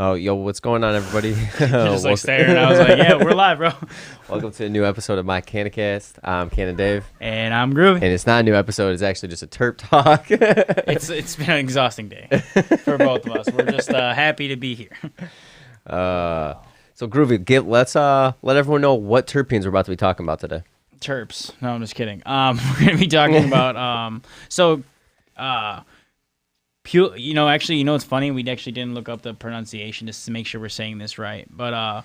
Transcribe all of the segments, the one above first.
Oh, yo, what's going on, everybody? Just like staring. I was like, yeah, we're live, bro. Welcome to a new episode of my CannaCast. I'm Cannon Dave. And I'm Groovy. And it's not a new episode. It's actually just a Terp talk. It's been an exhausting day for both of us. We're just happy to be here. So, Groovy, let's let everyone know what terpenes we're about to be talking about today. Terps. No, I'm just kidding. We're going to be talking about, actually, what's funny? We actually didn't look up the pronunciation just to make sure we're saying this right. But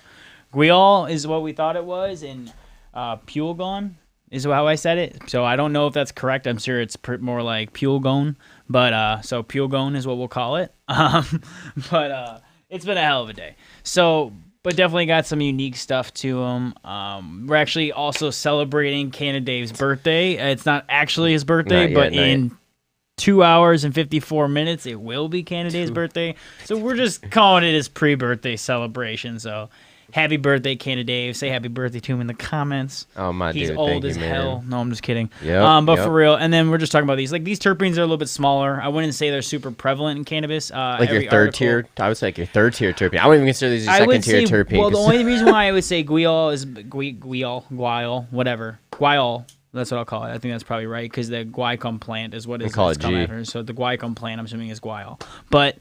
Guaiol is what we thought it was, and Pulegone is how I said it. So I don't know if that's correct. I'm sure it's more like Pulegone. But so Pulegone is what we'll call it. But it's been a hell of a day. So, but definitely got some unique stuff to him. We're actually also celebrating Canada Dave's birthday. It's not actually his birthday, but in 2 hours and 54 minutes, it will be Canada Dave's birthday. So we're just calling it his pre-birthday celebration. So happy birthday, Canada Dave. Say happy birthday to him in the comments. Oh, my He's dude. old Thank as you, man. hell. No, I'm just kidding. Yep, But for real. And then we're just talking about these. Like, these terpenes are a little bit smaller. I wouldn't say they're super prevalent in cannabis. Like your third tier? I would say like your third tier terpene. I wouldn't even consider these your second tier terpene. Well, the only reason why I would say Guaiol is Guaiol, whatever. Guaiol. That's what I'll call it. I think that's probably right because the guaiacum plant is what it's called after. So the guaiacum plant, I'm assuming, is Guaiol. But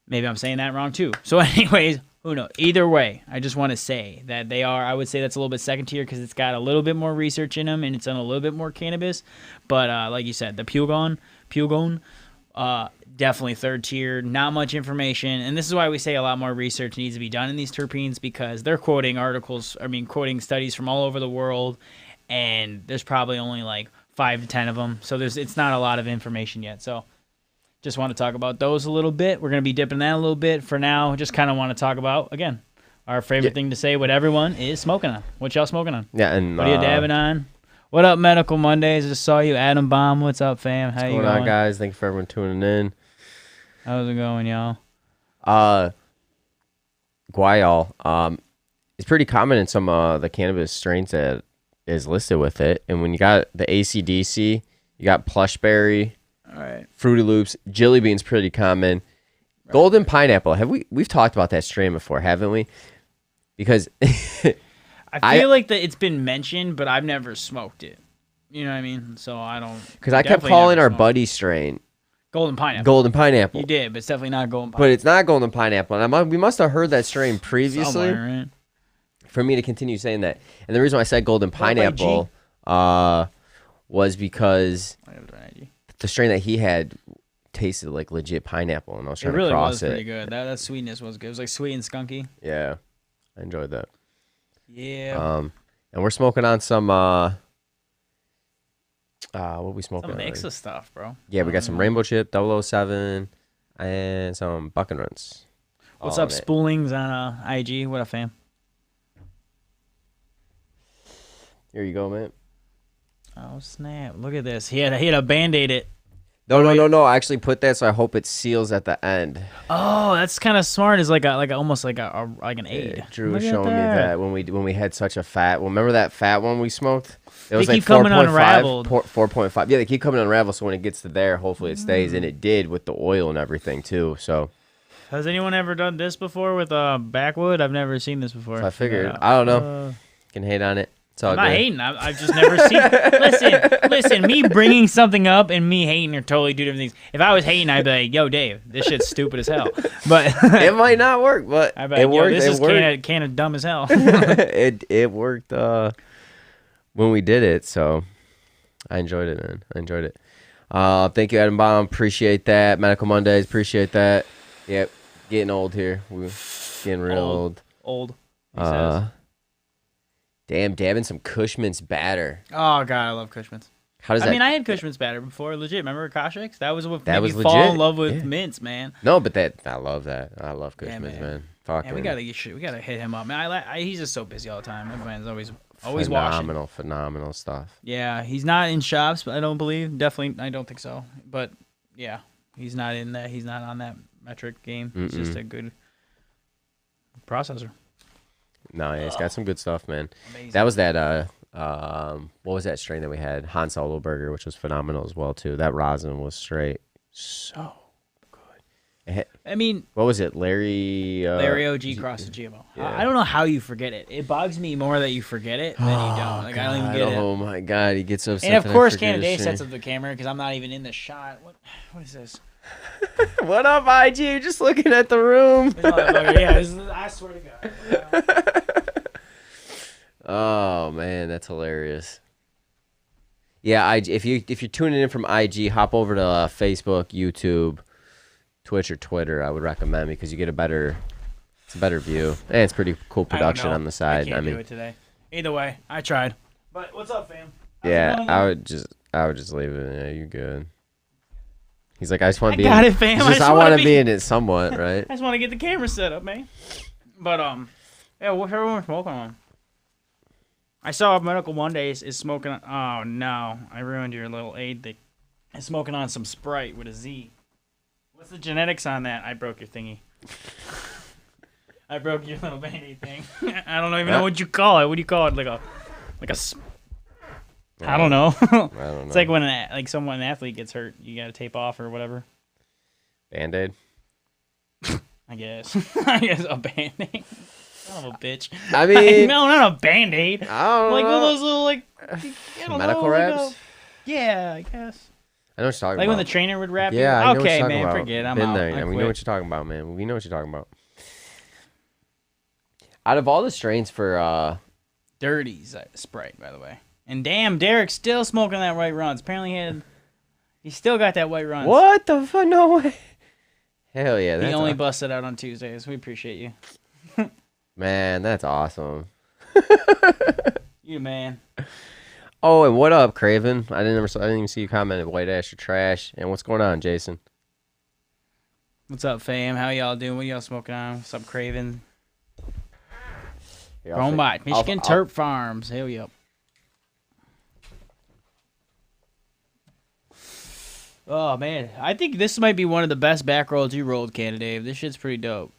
maybe I'm saying that wrong too. So anyways, who knows? Either way, I just want to say that they are, I would say that's a little bit second tier because it's got a little bit more research in them and it's done a little bit more cannabis. But like you said, the Pulegone, definitely third tier, not much information. And this is why we say a lot more research needs to be done in these terpenes because they're quoting quoting studies from all over the world. And there's probably only like 5 to 10 of them. So it's not a lot of information yet. So just want to talk about those a little bit. We're going to be dipping that a little bit. For now, just kind of want to talk about, again, our favorite thing to say, what everyone is smoking on. What y'all smoking on? Yeah, and what are you dabbing on? What up, Medical Mondays? Just saw you, Adam Baum. What's up, fam? How you going? What's going on, guys? Thank you for everyone tuning in. How's it going, y'all? Guaiol is pretty common in some the cannabis strains that is listed with it. And when you got the AC/DC, you got Plushberry, all right, Fruity Loops, Jelly Bean's pretty common. Right. Golden Pineapple. We've talked about that strain before, haven't we? Because I feel like that it's been mentioned, but I've never smoked it. You know what I mean? So I don't. Because I kept calling our buddy strain Golden Pineapple. Golden Pineapple. You did, but it's definitely not Golden Pineapple. But it's not Golden Pineapple. And we must have heard that strain previously. Somewhere, right? For me to continue saying that. And the reason why I said Golden Pineapple was because the strain that he had tasted like legit pineapple, and I was trying to cross it. It really was pretty good. That sweetness was good. It was like sweet and skunky. Yeah, I enjoyed that. Yeah. And we're smoking on some what we smoking on? Some mix of stuff, bro. Yeah, we got some Rainbow Chip, 007, and some Buck and Runs. What's up, Spoolings on IG? What up, fam? Here you go, man. Oh snap! Look at this. He had to Band-Aid it. No. I actually put that so I hope it seals at the end. Oh, that's kind of smart. It's almost like an aid. Yeah, Drew was showing me that when we had such a fat. Well, remember that fat one we smoked? It was they like keep coming unraveled. 4.5. Yeah, they keep coming unraveled. So when it gets to there, hopefully it stays, and it did with the oil and everything too. So. Has anyone ever done this before with backwood? I've never seen this before. So I figured. I don't know. Can hate on it. I'm not hating. I've just never seen. Listen. Me bringing something up and me hating are totally two different things. If I was hating, I'd be like, "Yo, Dave, this shit's stupid as hell." But it might not work. But I'd be like, it worked. This is kind of dumb as hell. it worked when we did it. So I enjoyed it, man. I enjoyed it. Thank you, Adam Baum. Appreciate that. Medical Mondays. Appreciate that. Yep. Getting old here. We're getting real old. Old. He says. Damn, dabbing some Cushman's batter. Oh, God, I love Cushman's. How does that... I mean, I had Cushman's batter before, legit. Remember Akashics? That was what made me legit. fall in love with mints, man. No, but I love that. I love Cushman's, man. Fuck, man. We gotta hit him up, man. He's just so busy all the time. That man's always phenomenal stuff. Yeah, he's not in shops, but I don't believe. Definitely, I don't think so. But yeah, he's not in that. He's not on that metric game. He's just a good processor. No, yeah, he's got some good stuff, man. Amazing. That was that what was that strain that we had? Han Solo Burger, which was phenomenal as well too. That rosin was straight so good. I mean, What was it, Larry? Larry OG cross the GMO. Yeah. I don't know how you forget it. It bugs me more that you forget it than you don't. Like, I don't even get it. Oh my God, he gets upset. And of that I course, forget Canada his sets name. up the camera because I'm not even in the shot. What is this? What up, IG? You're just looking at the room. Yeah, this is, I swear to God. Oh man, that's hilarious. Yeah, if you're tuning in from IG, hop over to Facebook, YouTube, Twitch, or Twitter. I would recommend because you get a better view, and it's pretty cool production on the side. I can't do it today. Either way, I tried. But what's up, fam? Yeah, I would just leave it. Yeah, you're good. He's like, I just want to be. Got it, fam. I want to be in it somewhat, right? I just want to get the camera set up, man. But yeah, what's everyone smoking on? I saw Medical Mondays is smoking on. Oh no, I ruined your little aid thing. It's smoking on some Sprite with a Z. What's the genetics on that? I broke your thingy. I broke your little Band-Aid thing. I don't even know what you call it. What do you call it? Like a. I don't know. I don't know. It's like when an athlete gets hurt, you got to tape off or whatever. Band-Aid. I guess. I guess a Band-Aid. Son of a bitch. I mean, no, not a Band-Aid. I don't Like know. one of those little I don't Medical know, wraps. Yeah, I guess. I know what you're talking Like about. when the trainer would wrap Yeah, you. I know what Okay, you're talking man, about. forget. I'm Been out. there. I Yeah, we quit. know what you're talking about, man. We know what you're talking about. Out of all the strains for Dirty's Sprite, by the way. And damn, Derek's still smoking that White Runs. Apparently he still got that White Runs. what the fuck? No way. Hell yeah, He that's only busted out on Tuesdays. We appreciate you. man, that's awesome. You man. Oh, and what up, Craven? I didn't even see you comment. White ash or trash. And what's going on, Jason? What's up, fam? How y'all doing? What y'all smoking on? What's up, Craven? Here, Grown by Michigan Terp Farms. Hell yep. Oh man, I think this might be one of the best back rolls you rolled, Canada Dave. This shit's pretty dope.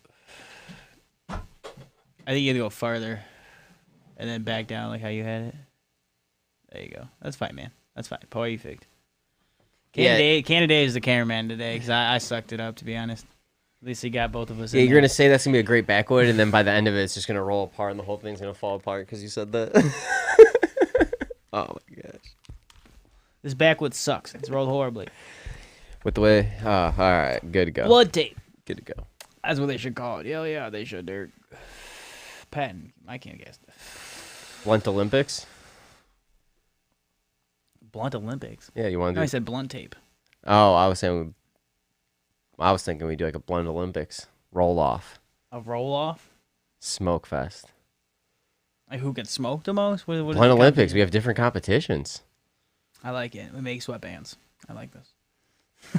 I think you have to go farther, and then back down like how you had it. There you go. That's fine, man. That's fine. Perfect. Canada Dave is the cameraman today because I sucked it up, to be honest. At least he got both of us. Yeah, in you're there. gonna say that's gonna be a great backwood, and then by the end of it, it's just gonna roll apart, and the whole thing's gonna fall apart because you said that. Oh my gosh. This backwood sucks. It's rolled horribly. With the way, all right, good to go. Blood tape. Good to go. That's what they should call it. Hell yeah, they should, Derek. Patent. I can't guess. Blunt Olympics. Blunt Olympics. Yeah, you want to No, do? I said blunt tape. Oh, I was thinking we do like a Blunt Olympics roll off, A roll off? smoke fest. Like who can smoke the most? What is Blunt the Olympics. competition? We have different competitions, I like it. We make sweatbands. I like this.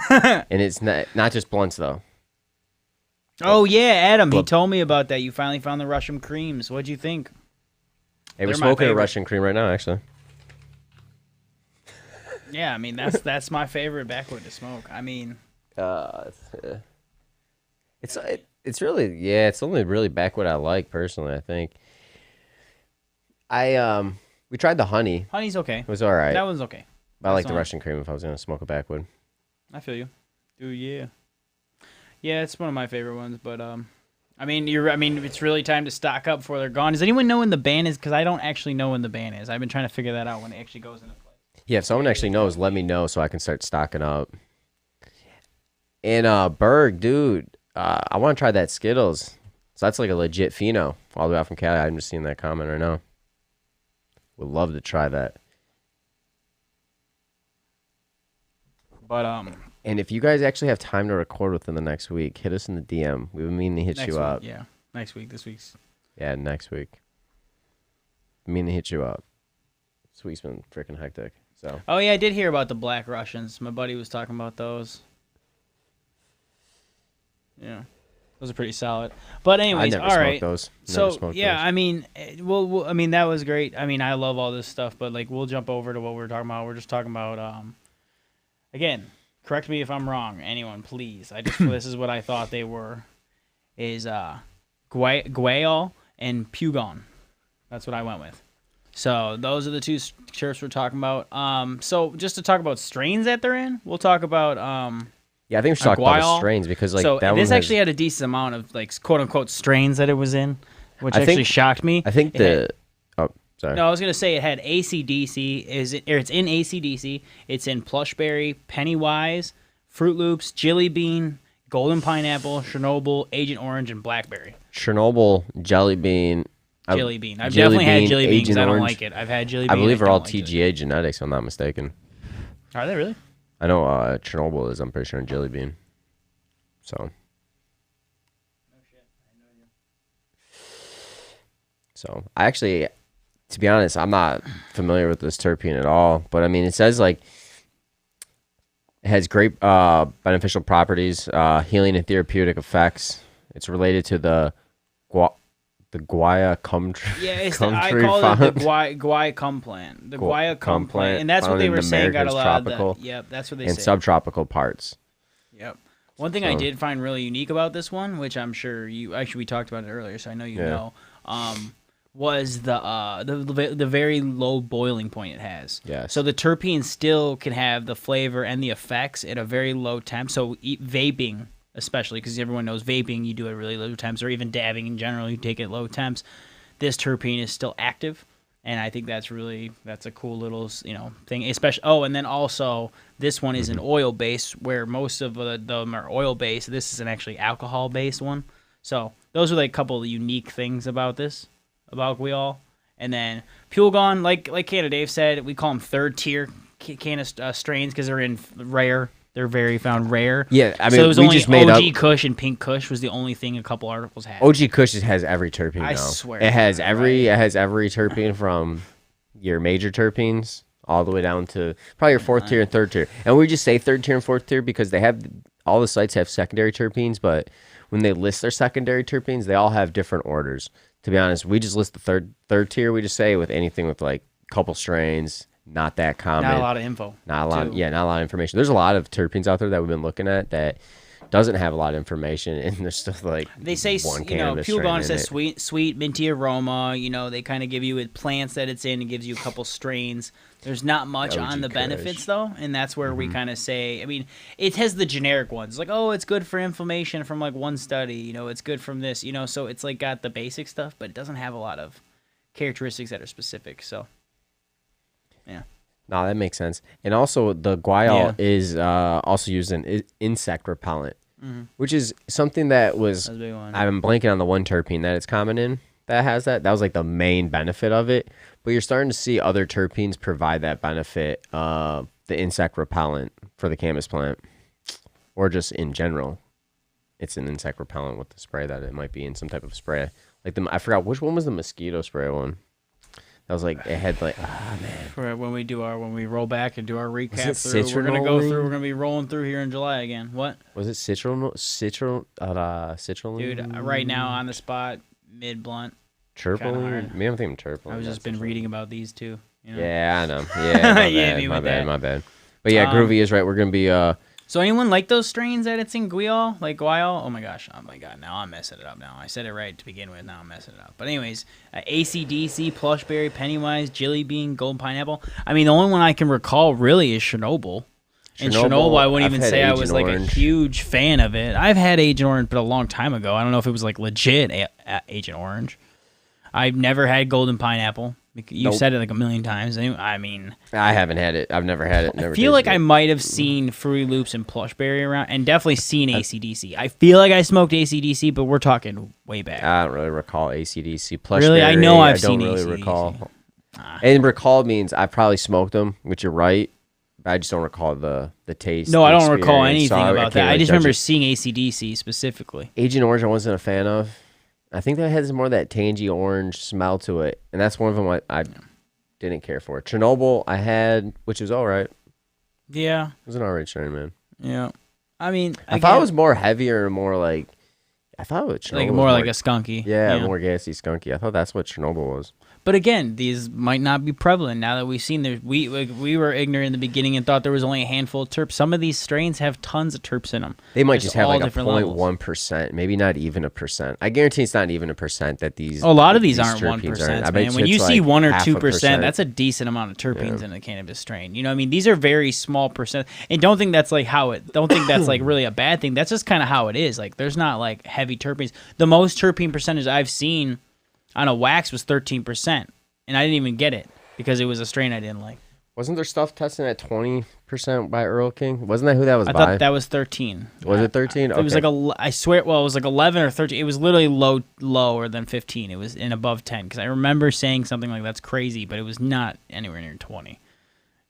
and it's not just blunts though. Oh yeah, Adam. He Blood. told me about that. You finally found the Russian creams. What'd you think? Hey, we're They're my smoking a favorite. Russian cream right now, actually. Yeah, I mean that's my favorite backwood to smoke. I mean, It's really it's the only really backwood I like personally. I think. We tried the honey. honey's okay. It was all right. That one's okay. But I like that's the fine. Russian cream if I was gonna smoke a backwood. I feel you. Dude, yeah. Yeah, it's one of my favorite ones, but I mean, it's really time to stock up before they're gone. Does anyone know when the ban is? Because I don't actually know when the ban is. I've been trying to figure that out when it actually goes into play. Yeah, if someone actually knows, let me know so I can start stocking up. And Berg, dude, I want to try that Skittles. So that's like a legit pheno all the way out from Cali. I'm just seeing that comment right now. Would love to try that. But And if you guys actually have time to record within the next week, hit us in the DM. We've been meaning to hit next you week, up. yeah, next week. This week's. Yeah, next week. Meaning to hit you up. This week's been freaking hectic. So Oh yeah, I did hear about the Black Russians. My buddy was talking about those. Yeah, those are pretty solid. But anyways, I never all smoked right. those. So yeah, I mean, I mean that was great. I mean, I love all this stuff, but like we'll jump over to what we're talking about. We're just talking about again. Correct me if I'm wrong, anyone, please. This is what I thought they were. Is Guaiol and Pulegone. That's what I went with. So those are the two terps we're talking about. So just to talk about strains that they're in, we'll talk about Yeah, I think we should talk about the strains because like so that this one actually had a decent amount of like quote unquote strains that it was in, which I actually think- shocked me. I think sorry. No, I was gonna say it had ACDC. It's in ACDC. It's in Plushberry, Pennywise, Fruit Loops, Jelly Bean, Golden Pineapple, Chernobyl, Agent Orange, and Blackberry. Chernobyl, Jelly Bean. Jelly Bean. I've Jelly definitely had Bean, Jelly Bean because Agent I don't Orange. like it. I've had Jelly Bean. I believe don't are all like Jelly TGA genetics, if I'm not mistaken. Bean. Are they really? I know Chernobyl is, I'm pretty sure, in Jelly Bean. So. So, I actually, to be honest, I'm not familiar with this terpene at all. But, I mean, it says, like, it has great beneficial properties, healing and therapeutic effects. It's related to the guaya cum tree. Yeah, it's cum I tree call found. it the guai cum plant. The guaya cum plant, and that's what found they in were saying got a America's lot tropical of that. Yep, that's what they and say. subtropical parts. Yep. One thing I did find really unique about this one, which I'm sure we talked about it earlier, so I know you know, was the very low boiling point it has. Yes. So the terpene still can have the flavor and the effects at a very low temp. So vaping, especially because everyone knows vaping, you do it at really low temps, or even dabbing in general, you take it at low temps. This terpene is still active, and I think that's a cool little thing. Especially and then also this one is an oil base, where most of them are oil based. This is an actually alcohol based one. So those are like a couple of unique things about Guaiol. And then Pulegone, like Canada Dave said, we call them third tier strains because they're in rare. They're very found rare. Yeah, I mean, so it was we only just made OG up. Kush and Pink Kush was the only thing a couple articles had. OG Kush has every terpene. I now. swear it has to God, every terpene from your major terpenes all the way down to probably your fourth tier and third tier. And we just say third tier and fourth tier because all the sites have secondary terpenes, but when they list their secondary terpenes, they all have different orders. To be honest, we just list the third tier. We just say with anything with like couple strains. Not that common. Not a lot of info. Not a lot. Yeah, not a lot of information. There's a lot of terpenes out there that we've been looking at that doesn't have a lot of information, and there's still like they say Pulegone says sweet minty aroma. They kind of give you with plants that it's in. It gives you a couple strains. There's not much on the benefits though, and that's where we kind of say. I mean, it has the generic ones like it's good for inflammation from like one study. It's good from this. So it's like got the basic stuff, but it doesn't have a lot of characteristics that are specific. So. Yeah. No, that makes sense. And also, the guaiol is also used in insect repellent, which is something that was. That's a big one. I'm blanking on the one terpene that it's common in that has that. That was like the main benefit of it. But you're starting to see other terpenes provide that benefit, the insect repellent for the cannabis plant, or just in general. It's an insect repellent with the spray that it might be in some type of spray. Like I forgot which one was the mosquito spray one. That was like it had like man. For when we roll back and do our recap Was it through, we're gonna be rolling through here in July again. What was it? Citrulline. Dude, right now on the spot, mid blunt. Terpulline. Maybe I'm thinking terpulline. I've just been reading about these two. Yeah, I know. Yeah, my bad. But yeah, Groovy is right. We're gonna be So anyone like those strains that it's in Guaiol? Like Guaiol? Oh my god, now I'm messing it up now. I said it right to begin with, now I'm messing it up. But anyways, ACDC, Plushberry, Pennywise, Jelly Bean, Golden Pineapple. I mean, the only one I can recall really is Chernobyl. And Chernobyl, I wouldn't even say I was like a huge fan of it. I've had Agent Orange, but a long time ago. I don't know if it was like legit Agent Orange. I've never had Golden Pineapple. You said it like a million times. I mean, I haven't had it. I've never had it. I feel like I might have seen Fruity Loops and Plushberry around, and definitely seen ACDC. I feel like I smoked ACDC, but we're talking way back. I don't really recall ACDC. Plushberry, really, I know I've seen I don't really AC/DC. recall. And recall means I probably smoked them, which you're right. But I just don't recall the taste. No, I don't recall anything about that. Really I just remember seeing ACDC specifically. Agent Orange, I wasn't a fan of. I think that has more of that tangy orange smell to it, and that's one of them I didn't care for. Chernobyl, I had, which was all right. Yeah, it was an alright strain, man. Yeah, I mean, I thought it was more heavier and more like I thought it was Like Chernobyl more was like a skunky. yeah, more gassy, skunky. I thought that's what Chernobyl was. But again, these might not be prevalent now that we've seen there. We were ignorant in the beginning and thought there was only a handful of terps. Some of these strains have tons of terps in them. They might There's just have all like a different levels. 0.1%, maybe not even a percent. I guarantee it's not even a percent that these. A lot of these aren't terpenes 1%, I bet man. When you it's see like 1 or half a 2%, percent. that's a decent amount of terpenes in a cannabis strain. You know what I mean? These are very small percent. And don't think that's like don't think that's like really a bad thing. That's just kind of how it is. Like there's not like heavy terpenes. The most terpene percentage I've seen on a wax was 13%. And I didn't even get it because it was a strain I didn't like. Wasn't there stuff testing at 20% by Earl King? Wasn't that who that was I by? thought that was 13. Was it 13? It was like I swear, well, it was like 11 or 13. It was literally lower than 15. It was in above 10 because I remember saying something like that's crazy, but it was not anywhere near 20. At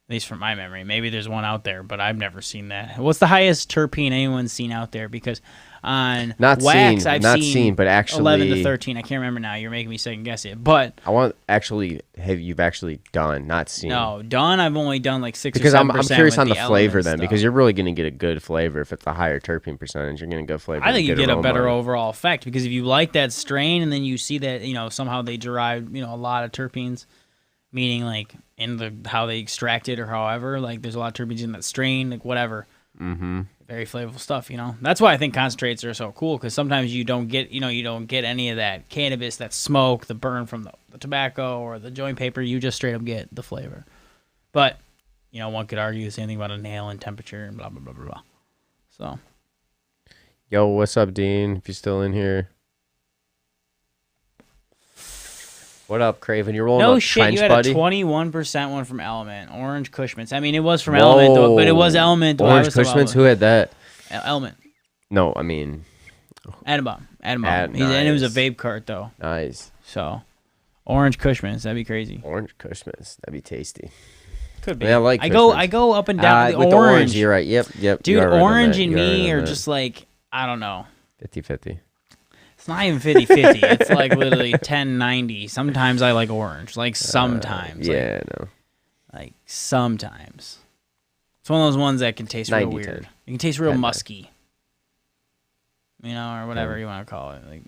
least from my memory. Maybe there's one out there, but I've never seen that. What's the highest terpene anyone's seen out there? Because on wax, I've seen but actually 11 to 13. I can't remember now. You're making me second guess it. But I want you've actually done, not seen. No, done. I've only done like 6 because or 7%. I'm curious on the flavor then, stuff. because you're really going to get a good flavor if it's a higher terpene percentage. You're going to go flavor. I think you get a better aroma. overall effect because if you like that strain and then you see that somehow they derive a lot of terpenes, meaning like in how they extract it or however, like there's a lot of terpenes in that strain, like whatever. Mm-hmm. Very flavorful stuff, That's why I think concentrates are so cool because sometimes you don't get any of that cannabis, that smoke, the burn from the tobacco or the joint paper. You just straight up get the flavor. But, one could argue the same thing about a nail and temperature and blah, blah, blah, blah, blah. So. Yo, what's up, Dean? If you're still in here. What up, Craven? You're rolling no up shit, Trench, you had buddy? a 21% one from Element. Orange Cushman's. I mean, it was from Element, though, but it was Element. Orange Cushman's? Who had that? Element. No, I mean... Atombomb. Nice. And it was a vape cart, though. Nice. So, Orange Cushman's. That'd be crazy. Orange Cushman's. That'd be tasty. Could be. Yeah, I like I go up and down with the the orange. You're right. Yep. Dude, orange and me are just like, I don't know. 50-50. It's not even 50-50. It's like literally 10-90. Sometimes I like orange. Like sometimes. Yeah, no. Like sometimes. It's one of those ones that can taste real 90-10. weird. It can taste real 10-10. musky. Or whatever you want to call it. Like,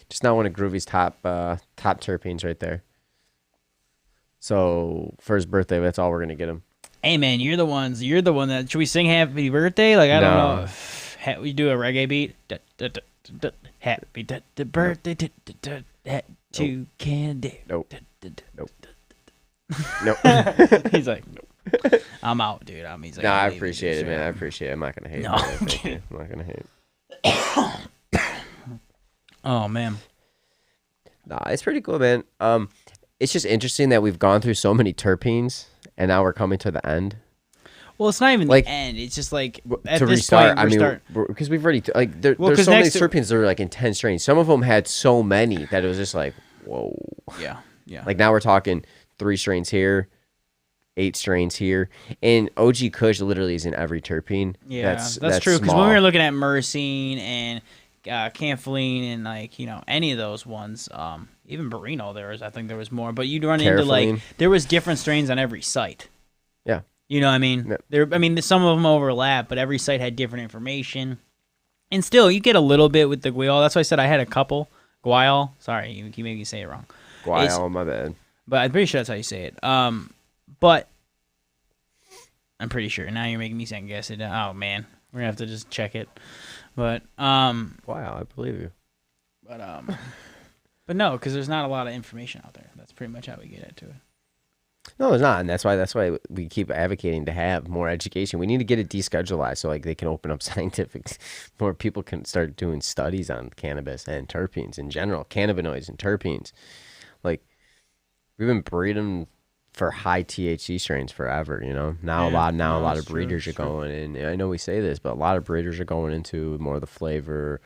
Just not one of Groovy's top terpenes right there. So for his birthday, that's all we're gonna get him. Hey man, you're the one that should we sing happy birthday? Like I don't know. We do a reggae beat. Happy birthday to Candy. Nope. He's like, nope. I'm out, dude. He's like, No, I appreciate it, man. I appreciate it. I'm not gonna hate. No, I'm not gonna hate. Oh man. Nah, it's pretty cool, man. It's just interesting that we've gone through so many terpenes, and now we're coming to the end. Well, it's not even like, the end. It's just like at to this restart. point, Because we've already there's so many terpenes that are like in 10 strains. Some of them had so many that it was just like, whoa. Yeah. Like now we're talking 3 strains here, 8 strains here, and OG Kush literally is in every terpene. Yeah, that's true. Because when we were looking at myrcene and campholine and like any of those ones, even Barino, I think there was more, but you'd run into like there was different strains on every site. Yeah. You know what I mean? Yeah. Some of them overlap, but every site had different information. And still, you get a little bit with the Guaiol. That's why I said I had a couple. Guaiol. Sorry, you keep making me say it wrong. Guaiol, my bad. But I'm pretty sure that's how you say it. But I'm pretty sure. Now you're making me second guess it. Oh, man. We're going to have to just check it. But, Wow, I believe you. But no, because there's not a lot of information out there. That's pretty much how we get into it. No, there's not, and that's why we keep advocating to have more education. We need to get it deschedulized so like they can open up scientific, more people can start doing studies on cannabis and terpenes in general, cannabinoids and terpenes. Like we've been breeding for high THC strains forever, Now a lot of breeders are going in. I know we say this, but a lot of breeders are going into more of the flavor,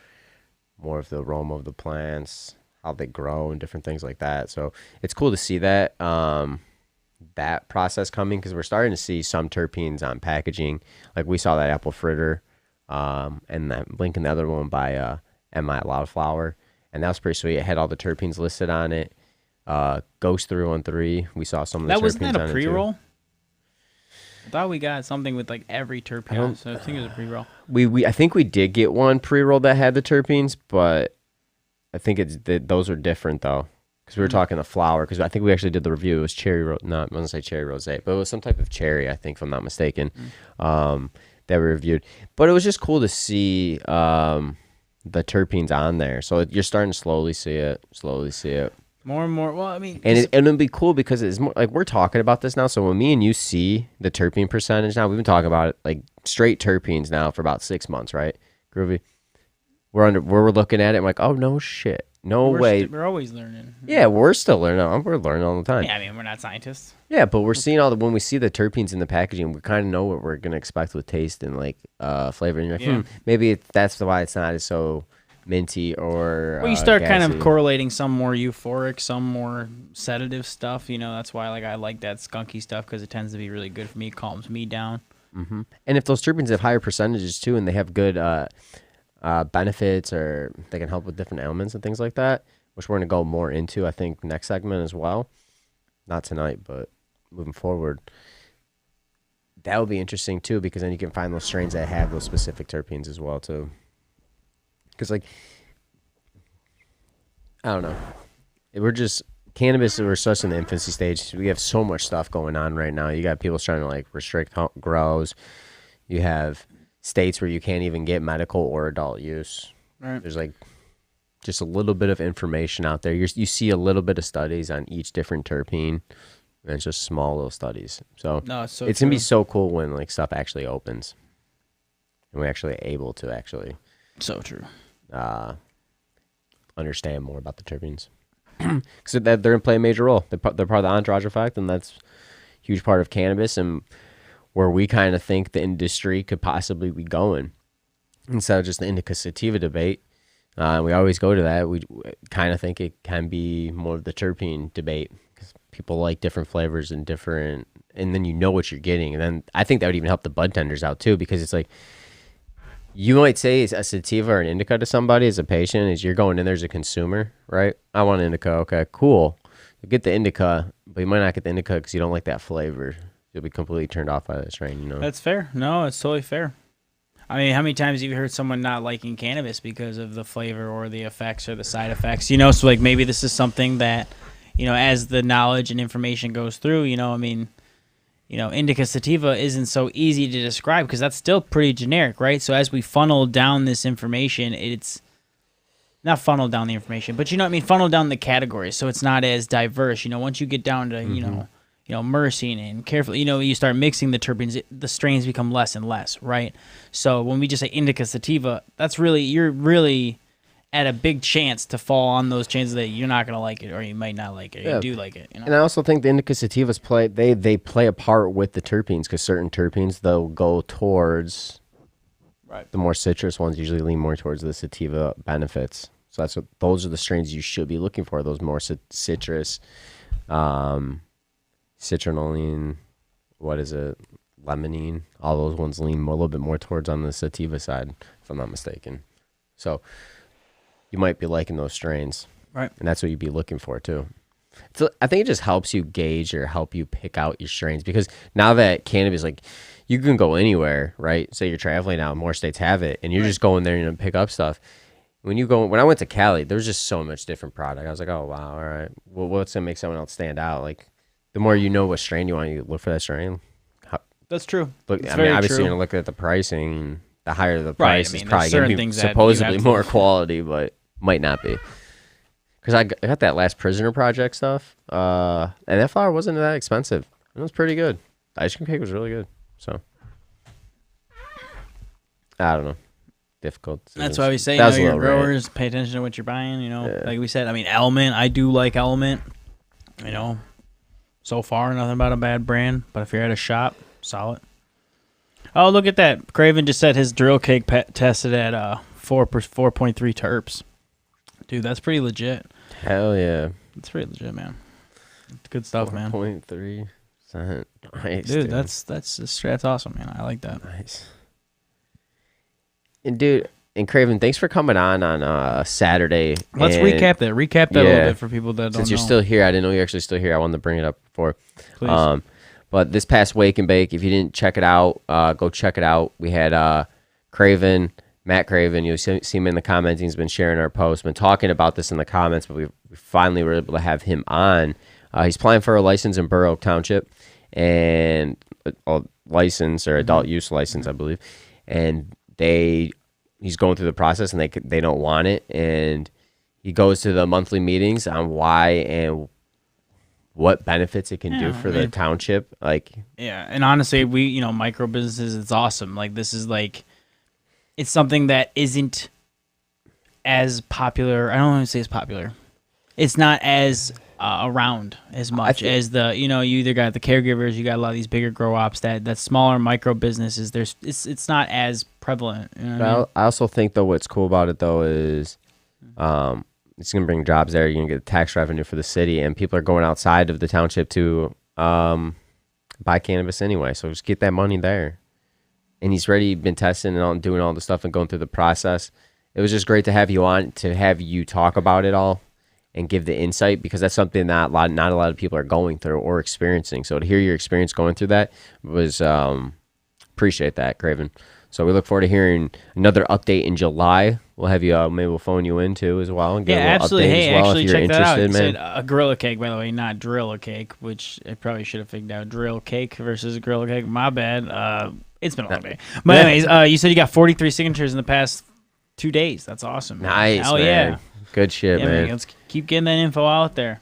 more of the aroma of the plants, how they grow, and different things like that. So it's cool to see that. That process coming because we're starting to see some terpenes on packaging. Like we saw that apple fritter, and that linking the other one by MI Loudflower, and that was pretty sweet. It had all the terpenes listed on it. Ghost 313, we saw some of the terpenes on it. Wasn't that a pre-roll? I thought we got something with like every terpene, so I think it was a pre-roll. I think we did get one pre-roll that had the terpenes, but I think those are different though, because we were talking the flower. Because I think we actually did the review. It was cherry not I want to say cherry rosé, but it was some type of cherry, I think, if I'm not mistaken, that we reviewed. But it was just cool to see the terpenes on there. So you're starting to slowly see it. More and more. Well, I mean, and it'll be cool because it's more like we're talking about this now. So when me and you see the terpene percentage now, we've been talking about it like straight terpenes now for about 6 months, right? Groovy. We're looking at it. I'm like, oh no shit, no way. We're always learning. Yeah, we're still learning. We're learning all the time. Yeah, I mean, we're not scientists. Yeah, but we're seeing when we see the terpenes in the packaging, we kind of know what we're gonna expect with taste and like flavor. And you're like, maybe that's why it's not as so minty or well, you start gassy. kind of correlating some more euphoric, some more sedative stuff. You know, that's why I like that skunky stuff because it tends to be really good for me. Calms me down. Mm-hmm. And if those terpenes have higher percentages too, and they have good benefits, or they can help with different ailments and things like that, which we're gonna go more into, I think, next segment as well. Not tonight, but moving forward, that would be interesting too, because then you can find those strains that have those specific terpenes as well too. Because, like, I don't know. Cannabis, we're such in the infancy stage. We have so much stuff going on right now. You got people trying to, like, restrict grows. You have states where you can't even get medical or adult use. Right. There's, like, just a little bit of information out there. You see a little bit of studies on each different terpene, and it's just small little studies. So, it's going to be so cool when, like, stuff actually opens. And we're actually able to actually... So true. Understand more about the terpenes, because they're going to play a major role. They're part of the entourage effect, and that's a huge part of cannabis, and where we kind of think the industry could possibly be going. Instead of just the indica sativa debate, we always go to that. We kind of think it can be more of the terpene debate, because people like different flavors and then you know what you're getting. And then I think that would even help the bud tenders out too, because it's like, you might say a sativa or an indica to somebody as a patient, as you're going in there as a consumer, right? I want an indica. Okay, cool. You get the indica, but you might not get the indica because you don't like that flavor. You'll be completely turned off by that strain, you know? That's fair. No, it's totally fair. I mean, how many times have you heard someone not liking cannabis because of the flavor or the effects or the side effects? You know, so like maybe this is something that, you know, as the knowledge and information goes through, you know, I mean, you know, indica sativa isn't so easy to describe because that's still pretty generic, right? So as we funnel down this information, it's not funnel down the information, but you know what I mean, funnel down the categories, so it's not as diverse. You know, once you get down to you know, myrcene and carefully, you know, you start mixing the terpenes, the strains become less and less, right? So when we just say indica sativa, that's really you're really at a big chance to fall on those chances that you're not gonna like it, or you might not like it, or you do like it. You know? And I also think the indica sativas they play a part with the terpenes, because certain terpenes they'll go towards the more citrus ones. Usually lean more towards the sativa benefits. So those are the strains you should be looking for. Those more citrus, citronellene, what is it, limonene? All those ones lean a little bit more towards on the sativa side, if I'm not mistaken. So you might be liking those strains, right? And that's what you'd be looking for too. So I think it just helps you gauge or help you pick out your strains, because now that cannabis, like, you can go anywhere, right? Say you're traveling out, more states have it, and you're just going there and pick up stuff. When I went to Cali, there was just so much different product. I was like, oh wow, all right. Well, what's gonna make someone else stand out? Like, the more you know what strain you want, you look for that strain. That's true. Look, I mean, obviously you're gonna look at the pricing. The higher the price, I mean, is probably going to be supposedly more quality, but might not be. Because I got that last Prisoner Project stuff, and that flower wasn't that expensive. It was pretty good. The ice cream cake was really good. So, I don't know. Difficult. That's why we say, you know, your growers, pay attention to what you're buying. You know, like we said, I mean, Element, I do like Element. You know, so far, nothing about a bad brand. But if you're at a shop, solid. Oh, look at that. Craven just said his drill cake tested at 4.3 terps. Dude, that's pretty legit. Hell yeah. That's pretty legit, man. It's good stuff, man. 4.3%. Nice, dude. That's awesome, man. I like that. Nice. And dude, and Craven, thanks for coming on Saturday. Let's recap that. Recap that a little bit for people that don't know. Since you're still here, I didn't know you're actually still here. I wanted to bring it up before. Please. But this past Wake and Bake, if you didn't check it out, go check it out. We had Craven, Matt Craven. You'll see him in the comments. He's been sharing our posts, been talking about this in the comments, but we finally were able to have him on. He's applying for a license in Burr Oak Township, and a license or adult use license, I believe. And he's going through the process, and they don't want it. And he goes to the monthly meetings on why and what benefits it can do for the township. And honestly, micro businesses, it's awesome. Like, this is like, it's something that isn't as popular. I don't want to say it's popular. It's not as around as much as you either got the caregivers, you got a lot of these bigger grow ops, that smaller micro businesses. It's not as prevalent. You know what I mean? I also think though what's cool about it though is it's gonna bring jobs there. You're gonna get tax revenue for the city, and people are going outside of the township to buy cannabis anyway. So just get that money there. And he's already been testing and doing all the stuff and going through the process. It was just great to have you on, to have you talk about it all and give the insight, because that's something that not a lot of people are going through or experiencing. So to hear your experience going through that was appreciate that, Craven. So we look forward to hearing another update in July. We'll have you maybe we'll phone you in too as well and get a little absolutely. update Hey, as well actually if you're check that out. interested, It man. said a gorilla cake, by the way, not drill a cake, which I probably should have figured out. Drill cake versus gorilla cake. My bad. It's been a long day. But anyways, you said you got 43 signatures in the past 2 days. That's awesome. Man. Nice, Hell man. yeah. Good shit, man. Let's keep getting that info out there.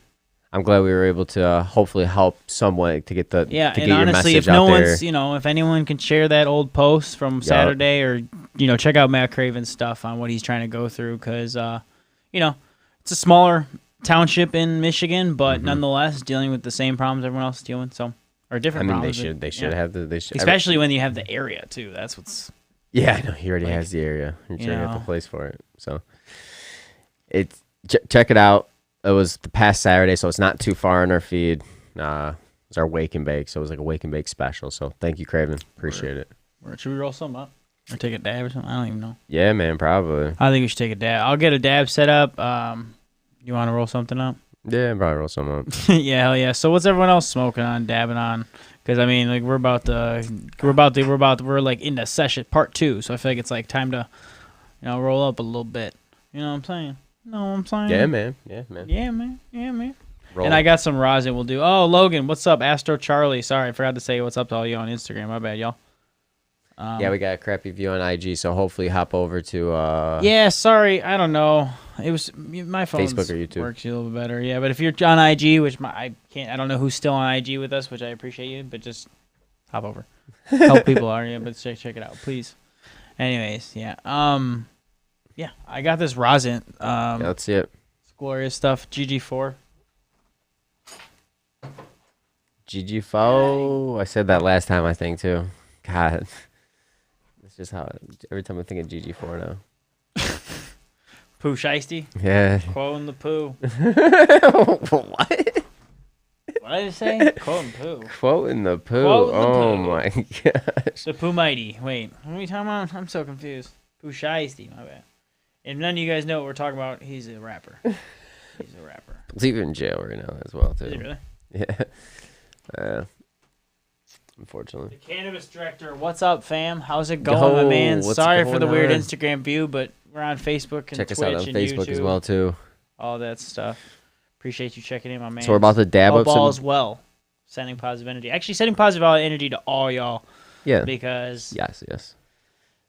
I'm glad we were able to hopefully help somewhat to get to And get your honestly, message if no out there. one's, if anyone can share that old post from Saturday, or check out Matt Craven's stuff on what he's trying to go through, because it's a smaller township in Michigan, but nonetheless dealing with the same problems everyone else is dealing with, or different problems. They should have especially when you have the area too. That's what's. Yeah, I know he already has the area. You're trying to get the place for it, so check it out. It was the past Saturday, so it's not too far in our feed. It was our Wake and Bake, so it was like a Wake and Bake special. So thank you, Craven. Appreciate it. Should we roll some up? Or take a dab or something? I don't even know. Yeah, man, probably. I think we should take a dab. I'll get a dab set up. You want to roll something up? Yeah, probably roll some up. Yeah, hell yeah. So what's everyone else smoking on, dabbing on? Because I mean, like we're like into session part 2. So I feel like it's like time to, roll up a little bit. You know what I'm saying? Yeah, man. Yeah, man. Roll. And I got some rosin we'll do. Oh, Logan, what's up? Astro Charlie. Sorry, I forgot to say what's up to all you on Instagram. My bad, y'all. Yeah, we got a crappy view on IG, so hopefully hop over to yeah, sorry, I don't know. It was my phone Facebook or YouTube works a little bit better. Yeah, but if you're on IG, which I don't know who's still on IG with us, which I appreciate you, but just hop over. Help people are, yeah, but check it out, please. Anyways, yeah. Yeah, I got this rosin. yeah, let's see it. It's glorious stuff. GG4. GG4. I said that last time, I think, too. God. That's just how every time I think of GG4 now. Pooh Shiesty? Yeah. Quoting the poo. What? What did I say? Quoting poo. Quoting the poo. Quoting the Oh poo. my gosh. The Pooh Mighty. Wait, what are we talking about? I'm so confused. Pooh Shiesty, my bad. If none of you guys know what we're talking about, he's a rapper. He's a rapper. He's in jail right now as well, too. Is he really? Yeah. Unfortunately. The cannabis director. What's up, fam? How's it going, my man? What's Sorry for the going weird on? Instagram view, but we're on Facebook and Check Twitch us out on and Facebook YouTube, as well, too. all that stuff. Appreciate you checking in, my man. So we're about to dab Hope up all some... is well. Sending positive energy. Actually, sending positive energy to all y'all. Yeah. Because Yes.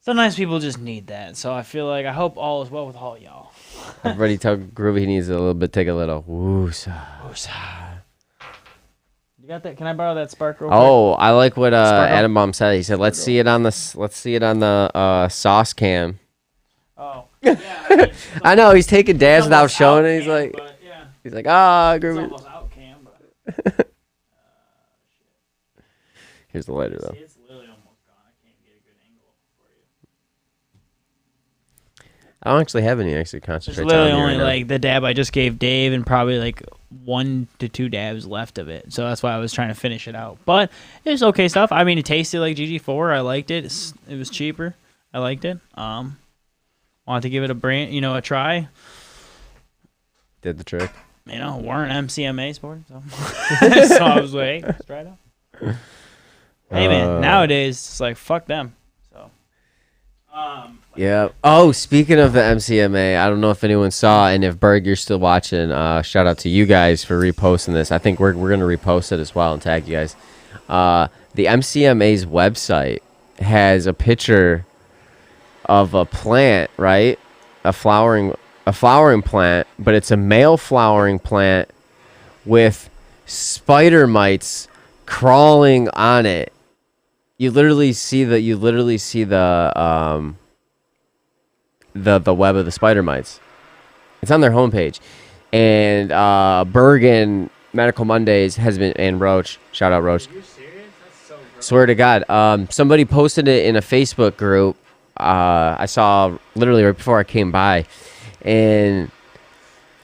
sometimes people just need that. So I feel like I hope all is well with all y'all. Everybody tell Groovy he needs a little bit, take a little woosah. You got that? Can I borrow that spark real quick? Oh, I like what Sparkle. Adam Bomb said. He said, "Let's see it on the sauce cam." Oh. Yeah, I know he's taking dabs without showing it. He's Cam, like, but, yeah, he's like, ah, it's Groovy. almost out cam, but Here's the lighter though. see, it's literally almost gone. I can't get a good angle for you. I don't actually have any There's concentrates. literally on me only right now. like the dab I just gave Dave and probably like 1 to 2 dabs left of it. So that's why I was trying to finish it out. But it was okay stuff. I mean, it tasted like GG4. I liked it. It was cheaper. I liked it. Wanted to give it a try. Did the trick. We're an MCMA sport, so so I was like, hey, let's try it out. Hey man, nowadays it's like fuck them. So, yeah. Oh, speaking of the MCMA, I don't know if anyone saw, and if Berg, you're still watching, shout out to you guys for reposting this. I think we're gonna repost it as well and tag you guys. The MCMA's website has a picture of a plant, right? A flowering plant, but it's a male flowering plant with spider mites crawling on it. You literally see the web of the spider mites. It's on their homepage. And Bergen Medical Mondays has been, and Roach, shout out Roach. are you serious? That's so gross. Swear to God. Somebody posted it in a Facebook group. I saw literally right before I came by, and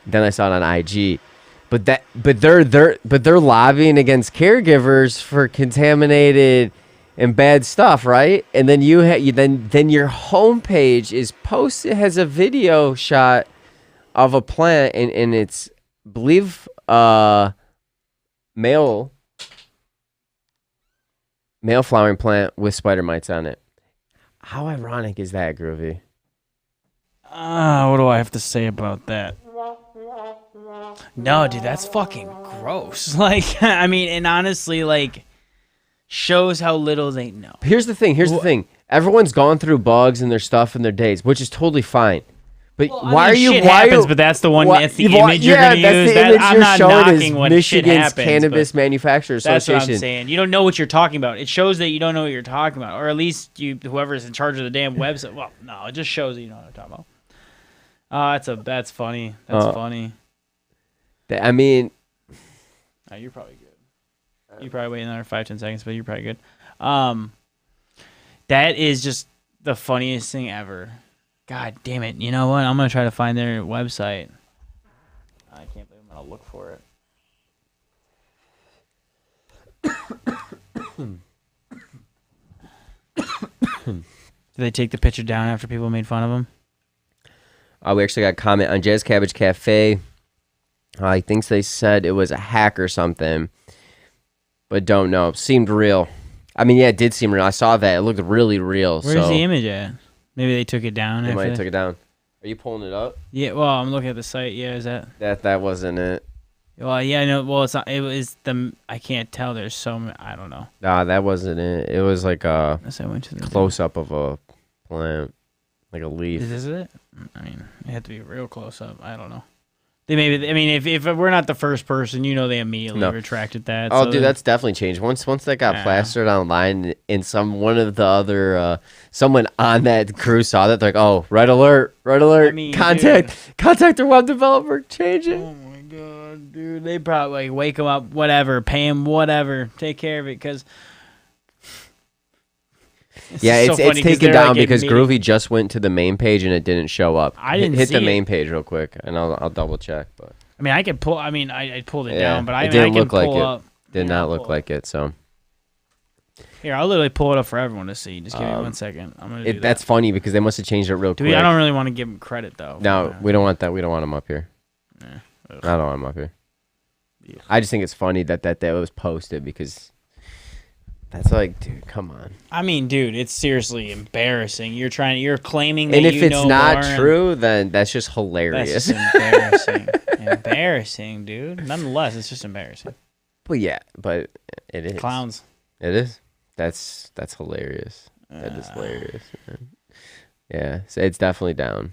then I saw it on IG. But they're lobbying against caregivers for contaminated and bad stuff, right? And then then your homepage is posted, has a video shot of a plant, and it's, I believe, male flowering plant with spider mites on it. How ironic is that, Groovy? What do I have to say about that? No, dude, that's fucking gross. Like, I mean, and honestly, like, shows how little they know. Here's the thing. Everyone's gone through bugs and their stuff in their days, which is totally fine. But Shit happens, but that's the one. That's the image you're gonna use. I'm not knocking what shit Michigan's happens. Cannabis Manufacturers Association. That's what I'm saying. You don't know what you're talking about. It shows that you don't know what you're talking about, or at least whoever's in charge of the damn website. Well, no, it just shows that you know what I'm talking about. That's funny. That's funny. I mean, you're probably good. You probably wait another 5-10 seconds, but you're probably good. That is just the funniest thing ever. God damn it. You know what? I'm going to try to find their website. I can't believe I'm going to look for it. Did they take the picture down after people made fun of them? We actually got a comment on Jazz Cabbage Cafe. He thinks they said it was a hack or something, but don't know. Seemed real. I mean, yeah, it did seem real. I saw that. It looked really real. Where's the image at? Maybe they took it down. They might have took it down. Are you pulling it up? Yeah, well, I'm looking at the site. Yeah, is that? That wasn't it. Well, yeah, no, well, it's not. It was I can't tell. There's so many. I don't know. Nah, that wasn't it. It was like a Unless I went to the close-up of a plant, like a leaf. Is this it? I mean, it had to be real close up. I don't know. They maybe. I mean, if we're not the first person, they immediately retracted that. Oh, so dude, that's definitely changed. Once that got plastered online, and someone on that crew saw that, they're like, oh, red alert! I mean, contact their web developer, change it. Oh my god, dude, they probably wake them up, whatever, pay him, whatever, take care of it, because. It's taken down because Groovy just went to the main page and it didn't show up. I didn't hit see the it. main page real quick, and I'll double check. But I mean, I could pull. I mean, I pulled it down, but I didn't can look like pull it. up. Did not look like it. So here, I'll literally pull it up for everyone to see. Just give me 1 second. I'm gonna do that. That's funny because they must have changed it real quick. I don't really want to give them credit though. No, we don't want that. We don't want them up here. I don't want them up here. Yeah. I just think it's funny that was posted because. That's like, dude, come on. I mean, dude, it's seriously embarrassing. You're claiming that and if you it's know not more true, then that's just hilarious. That's just embarrassing. Embarrassing, dude. Nonetheless, it's just embarrassing. But it is. Clowns. It is. That's hilarious. That is hilarious, man. Yeah, so it's definitely down.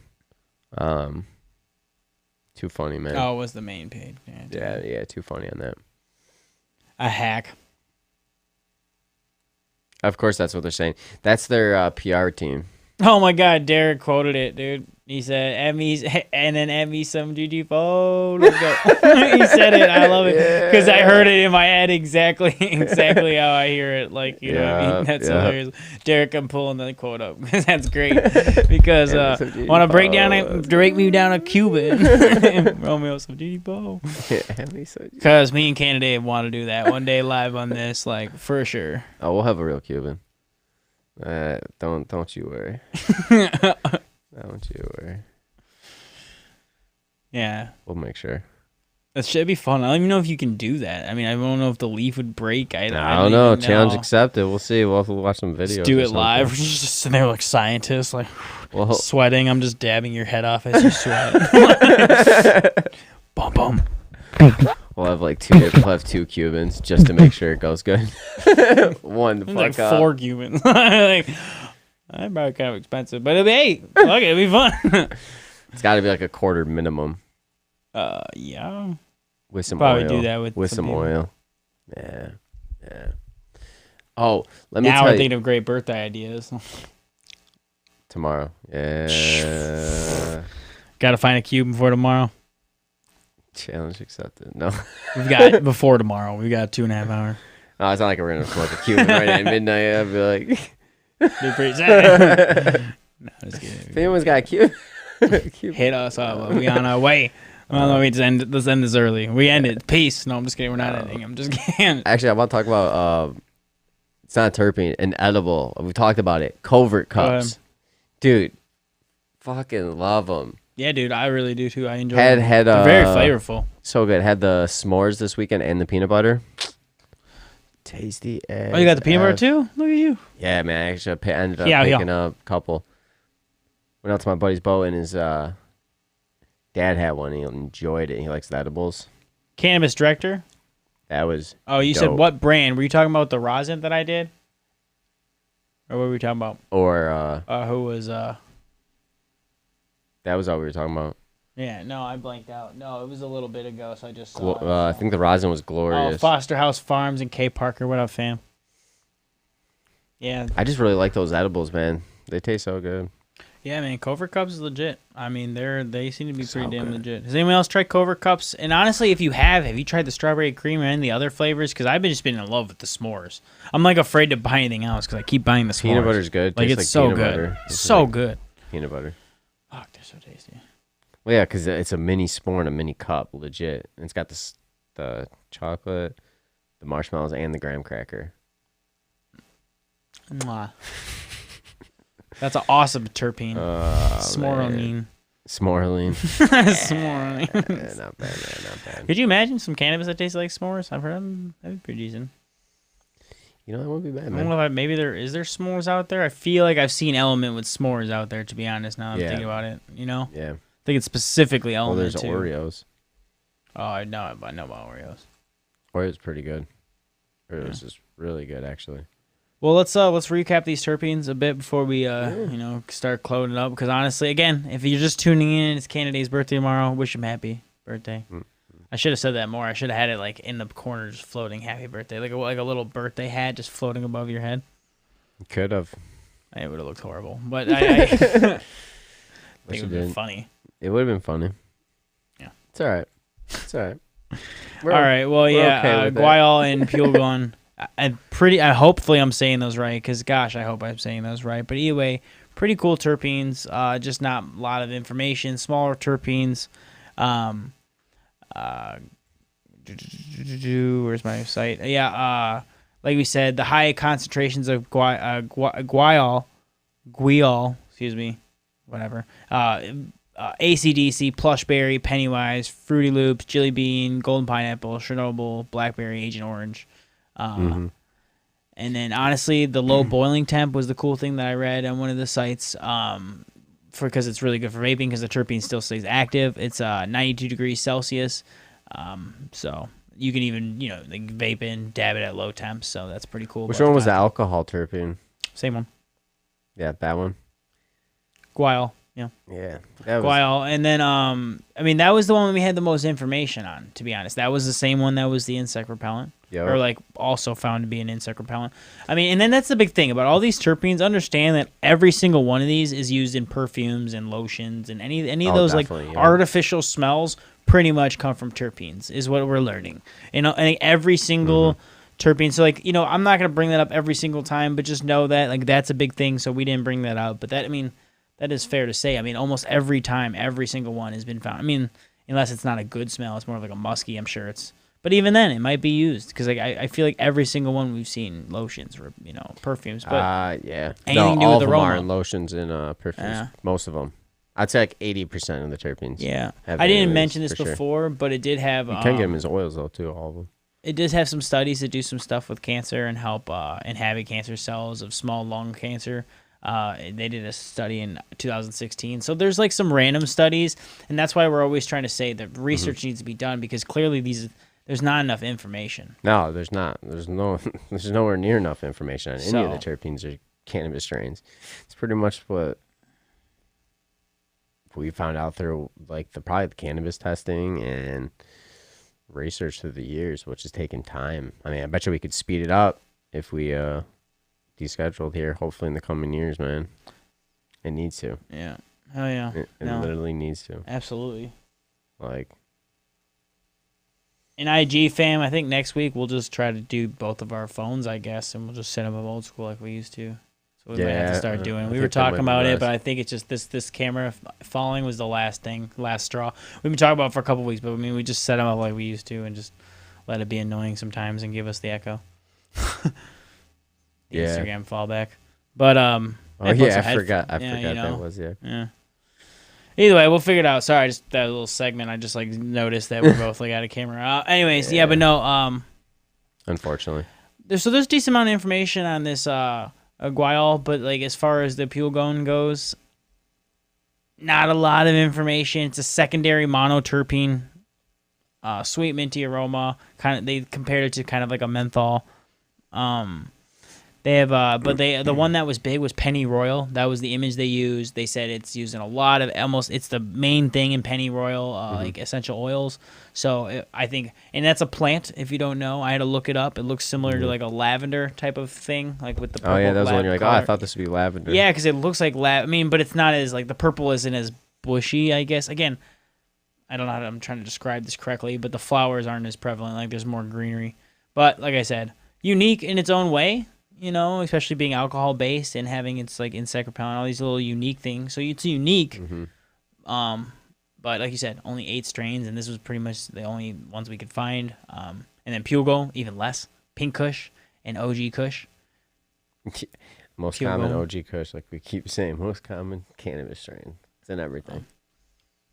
Too funny, man. Oh, it was the main page. Yeah, too funny on that. A hack. Of course, that's what they're saying. That's their PR team. Oh my God, Derek quoted it, dude. He said, "And then add me some GG4. Let's go." He said it. I love it because I heard it in my head exactly how I hear it. Like, you know what I mean? That's hilarious. Derek, I'm pulling the quote up because that's great. Because want to break me down a Cuban. Romeo some GG4. Because me and Canada want to do that one day live on this, like for sure. Oh, we'll have a real Cuban. Don't you worry. Don't you worry. Yeah. We'll make sure. That should be fun. I don't even know if you can do that. I mean, I don't know if the leaf would break. I don't know. Challenge accepted. We'll see. We'll have to watch some videos. Just do it live. We're just sitting there like scientists, like sweating. I'm just dabbing your head off as you sweat. Bum bum. We'll have like two. We'll have 2 Cubans just to make sure it goes good. One to fuck like up. 4 Cubans. Like, that's probably kind of expensive, but hey, look, it'll be fun. It's got to be like a quarter minimum. Yeah. With some probably oil. Do that with some people. oil. Yeah. Oh, let me now tell we're you. thinking of great birthday ideas. Tomorrow. Yeah. Got to find a Cuban for tomorrow. Challenge accepted. No. We've got before tomorrow. We got 2.5 hours. No, it's not like we're gonna smoke a Cuban right at midnight. I'd be like, be pretty sad. No, just kidding. If anyone's got a Cuban, hit us up. We on our way. Well, let's end this early. We end it. Peace. No, I'm just kidding. We're not ending. I'm just kidding. Actually, I want to talk about it's not terpene, an edible. We talked about it. Covert cups, dude. Fucking love them. Yeah, dude, I really do too. I enjoy them. They're very flavorful. So good. Had the s'mores this weekend and the peanut butter. Tasty as Oh, you got the peanut butter too? Look at you. Yeah, man. I actually ended up picking up a couple. Went out to my buddy's boat and his dad had one. He enjoyed it. He likes the edibles. Cannabis Director? That was Oh, you dope. said what brand? Were you talking about the rosin that I did? Or what were we talking about? Or who was that was all we were talking about. Yeah, no, I blanked out. No, it was a little bit ago, so I just saw I think the rosin was glorious. Oh, Foster House Farms and K Parker. What up, fam? Yeah. I just really like those edibles, man. They taste so good. Yeah, man, Covert Cups is legit. I mean, they seem to be pretty damn legit. Has anyone else tried Covert Cups? And honestly, if you have you tried the strawberry cream and the other flavors? Because I've just been in love with the s'mores. I'm like afraid to buy anything else because I keep buying the s'mores. Peanut butter's good. Like, it's so good. So good. Peanut butter. Fuck, they're so tasty. Well, yeah, because it's a mini s'more in a mini cup, legit. And it's got the chocolate, the marshmallows, and the graham cracker. Mwah. That's an awesome terpene. S'moreline. S'moreline. S'moreline. Not bad, man. Not bad. Could you imagine some cannabis that tastes like s'mores? I've heard them. That'd be pretty decent. You know, that wouldn't be bad, man. I don't know if maybe is there s'mores out there? I feel like I've seen Element with s'mores out there, to be honest, now I'm thinking about it. You know? Yeah. I think it's specifically Element, there's too. Oreos. Oh, I know about Oreos. Oreos pretty good. Oreos is really good, actually. Well, let's recap these terpenes a bit before we start closing it up. Because honestly, again, if you're just tuning in, it's Canada's birthday tomorrow. Wish him happy birthday. Mm-hmm. I should have said that more. I should have had it like in the corner, just floating "Happy Birthday," like a little birthday hat just floating above your head. Could have. It would have looked horrible, but I think it would have been funny. It would have been funny. Yeah, it's all right. It's all right. All right. Well, yeah, okay Guaiol and Pulegone. Hopefully I'm saying those right, because gosh, I hope I'm saying those right. But anyway, pretty cool terpenes. Just not a lot of information. Smaller terpenes. Where's my site? Yeah. Like we said, the high concentrations of Guaiol, excuse me, whatever. ACDC, Plushberry, Pennywise, Fruity Loops, Jelly Bean, Golden Pineapple, Chernobyl, Blackberry, Agent Orange. And then honestly, the low boiling temp was the cool thing that I read on one of the sites. Because it's really good for vaping, because the terpene still stays active. It's 92 degrees Celsius, so you can even like vape in, dab it at low temps. So that's pretty cool. Which one was the alcohol terpene? Same one. Yeah, that one. Guaiol. Yeah. Yeah. Guaiol, and then I mean that was the one we had the most information on. To be honest, that was the same one that was the insect repellent. Yep. Or like also found to be an insect repellent. I mean, and then that's the big thing about all these terpenes. Understand that every single one of these is used in perfumes and lotions, and any of those like artificial smells pretty much come from terpenes, is what we're learning. And every single terpene. So like I'm not gonna bring that up every single time, but just know that like that's a big thing. So we didn't bring that up, but that that is fair to say. I mean, almost every time, every single one has been found. I mean, unless it's not a good smell, it's more of like a musky. I'm sure it's. But even then, it might be used because like I feel like every single one we've seen lotions or perfumes. But yeah, anything to do all with of them aroma. are in lotions and perfumes. Yeah. Most of them. I'd say like 80% of the terpenes. Yeah. have I didn't cannabis, mention this for sure. before, but it did have. You can get them as oils though too, all of them. It does have some studies that do some stuff with cancer and help inhabit cancer cells of small lung cancer. They did a study in 2016. So there's like some random studies, and that's why we're always trying to say that research needs to be done because clearly there's not enough information. No, there's not. There's nowhere near enough information on any of the terpenes or cannabis strains. It's pretty much what we found out through like probably the cannabis testing and research through the years, which is taking time. I mean, I bet you we could speed it up if we descheduled here, hopefully in the coming years, man. It needs to. Yeah. Hell yeah. It literally needs to. Absolutely. Like. In IG fam, I think next week we'll just try to do both of our phones, I guess, and we'll just set them up old school like we used to. So we might have to start doing. We were talking about it, but I think it's just this camera falling was the last straw. We've been talking about it for a couple weeks, but I mean, we just set them up like we used to and just let it be annoying sometimes and give us the echo. Instagram fallback. But oh yeah, I forgot that was Yeah. Either way, we'll figure it out. Sorry, just that little segment. I just like noticed that we're both like out of camera. Anyways, yeah, but no. Unfortunately, there's decent amount of information on this Guaiol, but like as far as the Pulegone goes, not a lot of information. It's a secondary monoterpene, sweet minty aroma. They compared it to kind of like a menthol. They have, the one that was big was Pennyroyal. That was the image they used. They said it's used in a lot of it's the main thing in Pennyroyal, like essential oils. So I think, and that's a plant. If you don't know, I had to look it up. It looks similar to like a lavender type of thing, like with the purple. Oh yeah, that was when you're like, color. I thought this would be lavender. Yeah, because it looks like I mean, but it's not as like the purple isn't as bushy. I guess again, I don't know how I'm trying to describe this correctly, but the flowers aren't as prevalent. Like there's more greenery. But like I said, unique in its own way. You know, especially being alcohol based and having its like insect repellent, all these little unique things. So it's unique. But like you said, only 8 strains, and this was pretty much the only ones we could find. And then Pulegone, even less. Pink Kush and OG Kush. Most common OG Kush, like we keep saying, most common cannabis strain. It's in everything.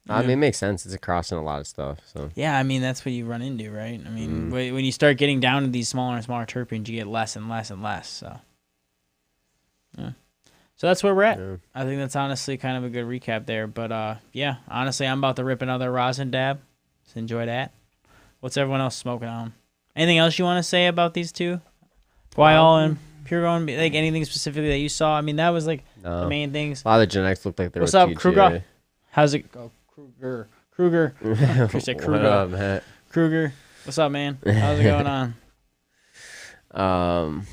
I mean, it makes sense. It's a cross in a lot of stuff. So yeah, I mean, that's what you run into, right? I mean, when you start getting down to these smaller and smaller terpenes, you get less and less and less. So, yeah. So that's where we're at. Yeah. I think that's honestly kind of a good recap there. But, yeah, honestly, I'm about to rip another rosin dab. So enjoy that. What's everyone else smoking on? Anything else you want to say about these two? Guaiol and Pulegone? Like anything specifically that you saw? I mean, that was like the main things. A lot of the genetics looked like they were What's up, TGA. Kruger? How's it go? Kruger. What up, Matt? Kruger. What's up, man? How's it going on?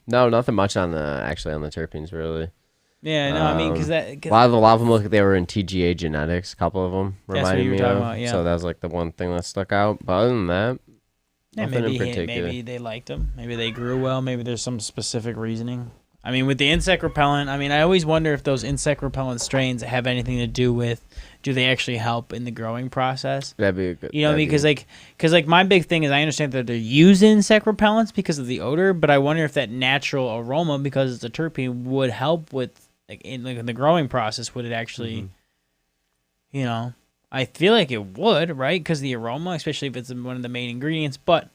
No, nothing much on the terpenes really. Yeah, no, I mean, because a lot of them look like they were in TGA genetics. A couple of them reminded me of. About, yeah. So that was like the one thing that stuck out. But other than that, nothing in particular. Maybe they liked them. Maybe they grew well. Maybe there's some specific reasoning. I mean, with the insect repellent, I mean, I always wonder if those insect repellent strains have anything to do with, do they actually help in the growing process? That'd be a good. You know, because my big thing is I understand that they're using insect repellents because of the odor, but I wonder if that natural aroma, because it's a terpene, would help with in the growing process. Would it actually, you know, I feel like it would, right? Because the aroma, especially if it's one of the main ingredients. But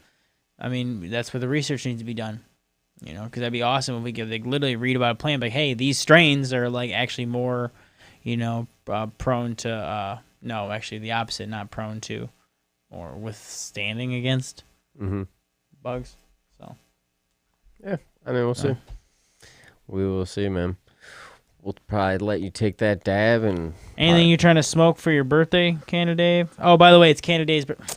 I mean, that's where the research needs to be done. You know, because that'd be awesome if we could literally read about a plant, like, hey, these strains are like actually more, you know, prone to, no, actually the opposite, not prone to, or withstanding against bugs. So, yeah, I mean, we'll see. We will see, man. We'll probably let you take that dab and. Anything you're trying to smoke for your birthday, Canada Dave? Oh, by the way, it's Canada Dave's birthday.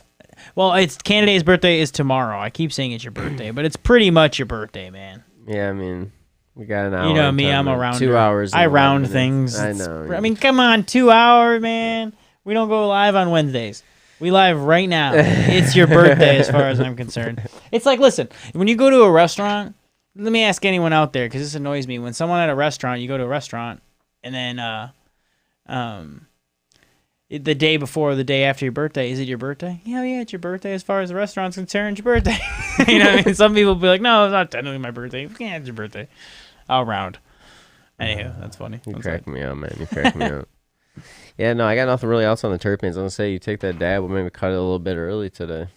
Well, it's Canada's birthday is tomorrow. I keep saying it's your birthday, but it's pretty much your birthday, man. Yeah, I mean, we got an hour. You know me, I'm a rounder. 2 hours. I round things. I know. I mean, come on, 2 hours, man. We don't go live on Wednesdays. We live right now. It's your birthday as far as I'm concerned. It's like, listen, when you go to a restaurant, let me ask anyone out there, because this annoys me. When someone at a restaurant, you go to a restaurant, and then the day before or the day after your birthday, is it your birthday? Yeah, it's your birthday. As far as the restaurant's concerned, it's your birthday. You know what I mean? Some people be like, no, it's not technically my birthday. Yeah, it's your birthday. I'll round. Anywho, that's funny. You crack me up, man. You crack me up. Yeah, no, I got nothing really else on the terpenes. I'm gonna say you take that dab, we'll maybe cut it a little bit early today.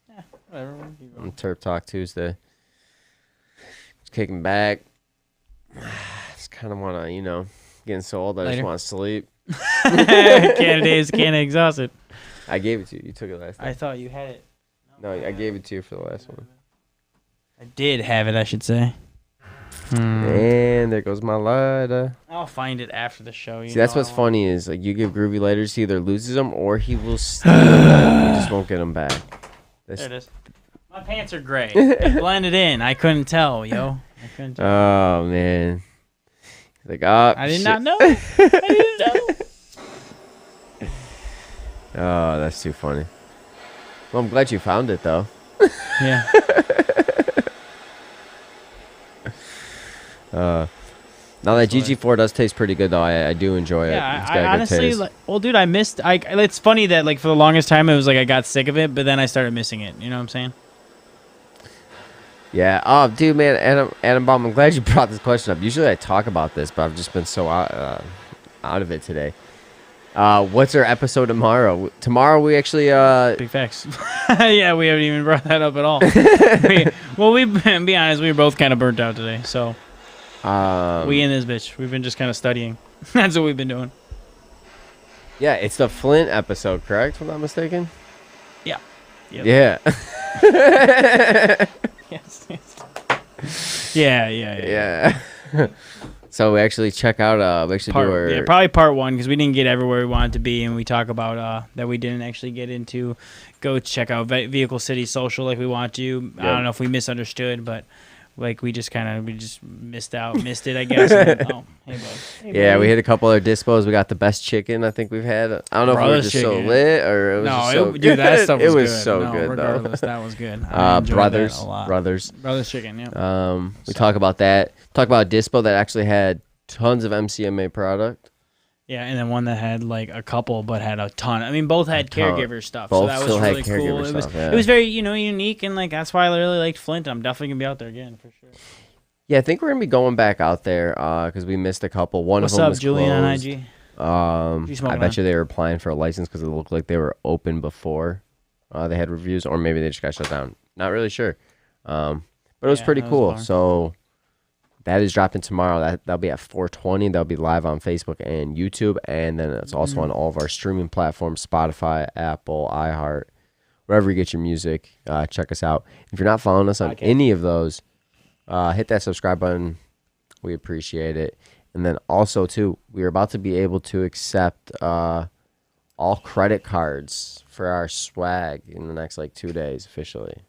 Yeah, whatever. On Terp Talk Tuesday. Just kicking back. Just kind of want to, getting so old I just want to sleep. Canada's kind of exhausted. I gave it to you. You took it last time. I thought you had it. No, I gave it to you for the last one. I did have it, I should say. And there goes my lighter. I'll find it after the show. See, that's what's funny is like you give Groovy lighters, he either loses them or he will steal them. You just won't get them back. There it is. My pants are gray. They blended in. I couldn't tell, yo. I couldn't tell. Oh man. He's like, oh, I did shit. not know. I didn't know. Oh, that's too funny. Well, I'm glad you found it though. Yeah. Now that GG4 does taste pretty good though. I do enjoy it. Yeah, It's got a good honestly, taste. well, dude, I missed. It's funny that for the longest time it was like I got sick of it, but then I started missing it. You know what I'm saying? Yeah. Oh, dude, man, Adam Baum, I'm glad you brought this question up. Usually I talk about this, but I've just been so out of it today. What's our episode tomorrow? Tomorrow we actually Big facts. Yeah, we haven't even brought that up at all. Be honest, we were both kind of burnt out today, so we in this bitch. We've been just kind of studying. That's what we've been doing. yeah, it's the Flint episode, correct? If I'm not mistaken. Yeah. Yep. Yeah. Yes. Yeah. So we actually check out. We actually do our probably part one because we didn't get everywhere we wanted to be, and we talk about that we didn't actually get into. Go check out Vehicle City Social like we want to. I don't know if we misunderstood, but like we just missed it, I guess. Hey, bud. Yeah, we hit a couple other dispos. We got the best chicken I think we've had. I don't know if we were just so lit or it was just so good. Dude, that stuff was it was good. so No, good regardless, though. that was good. I enjoyed Brothers, that a lot. Brothers Chicken. Yeah. We talk about that. Talk about a dispo that actually had tons of MCMA product. Yeah, and then one that had like a couple, but had a ton. I mean, both had caregiver stuff, Both so that still was had really cool. caregiver stuff, yeah. It was very unique, and like that's why I really liked Flint. I'm definitely gonna be out there again for sure. Yeah, I think we're gonna be going back out there because we missed a couple. What's of them up, was Julian on closed. IG? I bet you they were applying for a license because it looked like they were open before they had reviews, or maybe they just got shut down. Not really sure. But it was pretty cool. So that is dropping tomorrow. That'll be at 4:20. That'll be live on Facebook and YouTube, and then it's also on all of our streaming platforms: Spotify, Apple, iHeart, wherever you get your music. Check us out. If you're not following us on any of those, hit that subscribe button. We appreciate it. And then also too, we are about to be able to accept all credit cards for our swag in the next 2 days officially.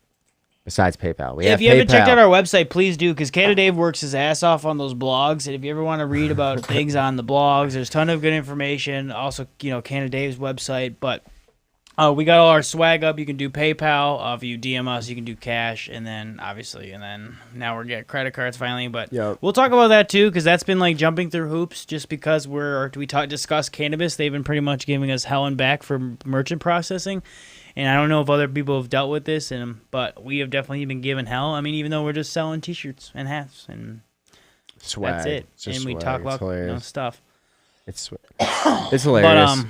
Besides PayPal, If you haven't checked out our website, please do, because Canada Dave works his ass off on those blogs. And if you ever want to read about things on the blogs, there's a ton of good information. Also, Canada Dave's website. But we got all our swag up. You can do PayPal. If you DM us, you can do cash. And then, obviously, now we're getting credit cards finally. But we'll talk about that, too, because that's been, jumping through hoops just because discuss cannabis. They've been pretty much giving us hell and back for merchant processing. And I don't know if other people have dealt with this, but we have definitely been given hell. I mean, even though we're just selling T-shirts and hats and swag. That's it. And we talk about stuff. It's hilarious.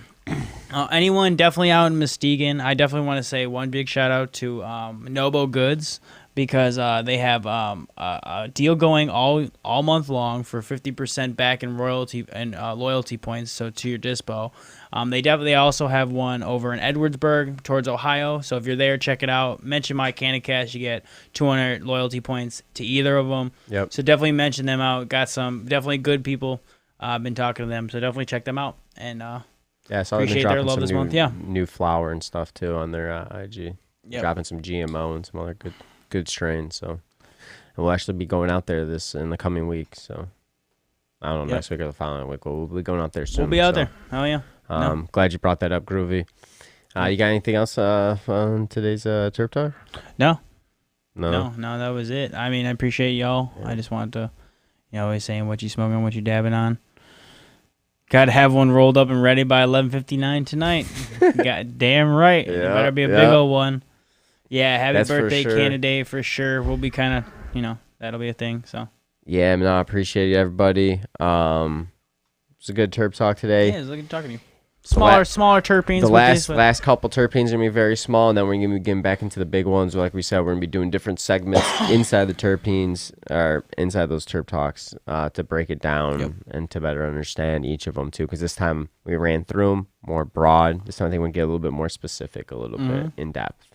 But anyone definitely out in Muskegon, I definitely want to say one big shout out to Nobo Goods because they have a deal going all month long for 50% back in royalty and loyalty points. So to your dispo. They also have one over in Edwardsburg towards Ohio. So if you're there, check it out. Mention my Canada Cash. You get 200 loyalty points to either of them. Yep. So definitely mention them out. Got some definitely good people. I've been talking to them. So definitely check them out. And I saw appreciate their love this month. Yeah. New flower and stuff too on their IG. Yep. Dropping some GMO and some other good strains. So and we'll actually be going out there in the coming week. So I don't know, next week or the following week. We'll be going out there soon. We'll be out there. Oh yeah. Glad you brought that up, Groovy. You got anything else on today's Terp Talk? No, that was it. I mean, I appreciate y'all. Yeah. I just wanted to, always saying what you smoking, what you dabbing on. Got to have one rolled up and ready by 11:59 tonight. God damn right. It better be a big old one. Yeah, happy birthday, Canada Day for sure. We'll be kind of, that'll be a thing. So. Yeah, I appreciate it, everybody. It's a good Terp Talk today. Yeah, it's good talking to you. smaller terpenes. The with these, last couple terpenes are gonna be very small, and then we're gonna be getting back into the big ones. Like we said, we're gonna be doing different segments inside the terpenes or inside those terp talks to break it down and to better understand each of them too. Because this time we ran through them more broad. This time I think we'll get a little bit more specific, a little bit in depth,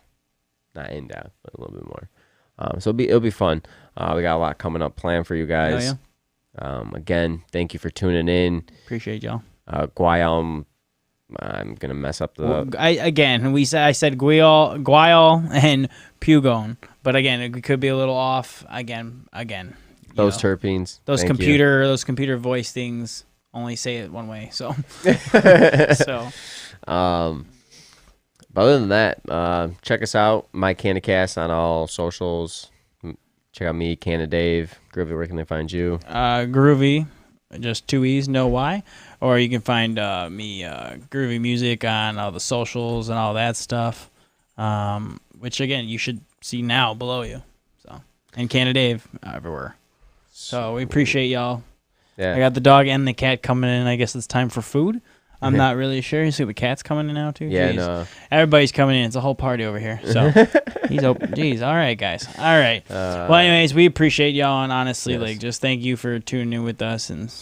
not in depth, but a little bit more. So it'll be fun. We got a lot coming up planned for you guys. Again, thank you for tuning in. Appreciate y'all. Guaiol. I'm gonna mess up the. Well, I said Guaiol and Pulegone, but again, it could be a little off. Again. Those terpenes. Those computer voice things only say it one way. So. But other than that, check us out, My Canada Cast on all socials. Check out me, Canada Dave. Groovy, where can they find you? Groovy, just 2 E's, no Y. Or you can find me, Groovy Music, on all the socials and all that stuff. Which, again, you should see now below you. So, and Canada Dave everywhere. So we appreciate y'all. Yeah. I got the dog and the cat coming in. I guess it's time for food. I'm not really sure. You see the cat's coming in now too? Yeah, Jeez. no. Everybody's coming in. It's a whole party over here. So he's open. Jeez. All right, guys. All right. Well, anyways, we appreciate y'all, and honestly, like, just thank you for tuning in with us and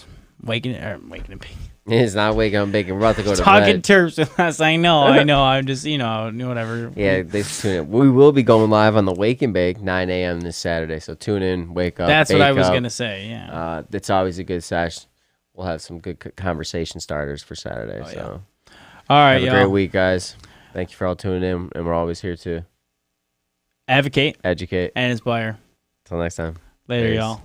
waking and bacon. It's not waking up bacon. We're about to go to Talking bed. Terps with us. I know. I'm just, whatever. Yeah, they tune in. We will be going live on the Wake and Bake 9 a.m. this Saturday. So tune in, wake up. That's what I was gonna say. Yeah. It's always a good sesh. We'll have some good conversation starters for Saturday. So. All right, have a great week, guys. Thank you for all tuning in, and we're always here to advocate, educate, and inspire. Until next time. Later, y'all.